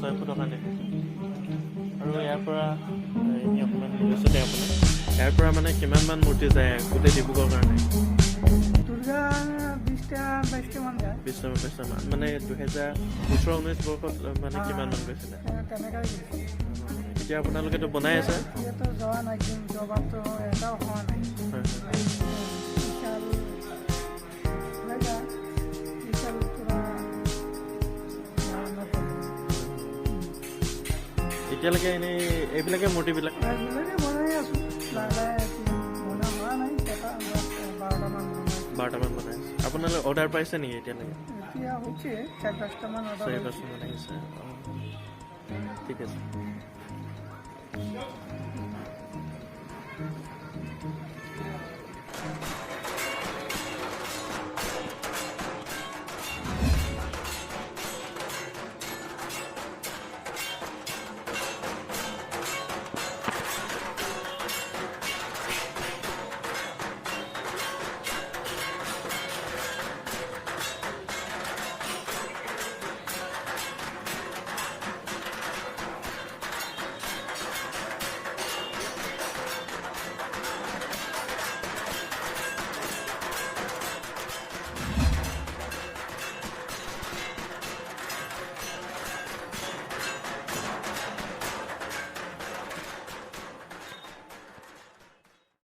6 ফুটৰ কাৰণে আৰু ইয়াৰ পৰা অকণমান লৈছোঁ দে আপোনাৰ ইয়াৰ পৰা মানে কিমানমান মূৰ্তি যায় গোটেই ডিব্ৰুগড়ৰ কাৰণে? দুৰ্গা 20-22টা মান যায়। 20-22টা মান মানে 2018-19 বৰ্ষত মানে কিমানমান গৈছিলে? তেনেকৈ এতিয়া আপোনালোকেতো বনাই আছে? এতিয়াতো যোৱা নাই, কিন্তু জবাবটো এটাও হোৱা নাই। এতিয়ালৈকে এনেই এইবিলাকে মূৰ্তিবিলাক বনাই আছোঁ, বনোৱা হোৱা নাই। 12টামান বনাই আছে। আপোনালোকে অৰ্ডাৰ পাইছে নেকি এতিয়ালৈকে? এতিয়া হৈছে 4-5টামান অৰ্ডাৰ 4-5টামান আহিছে। ঠিক আছে।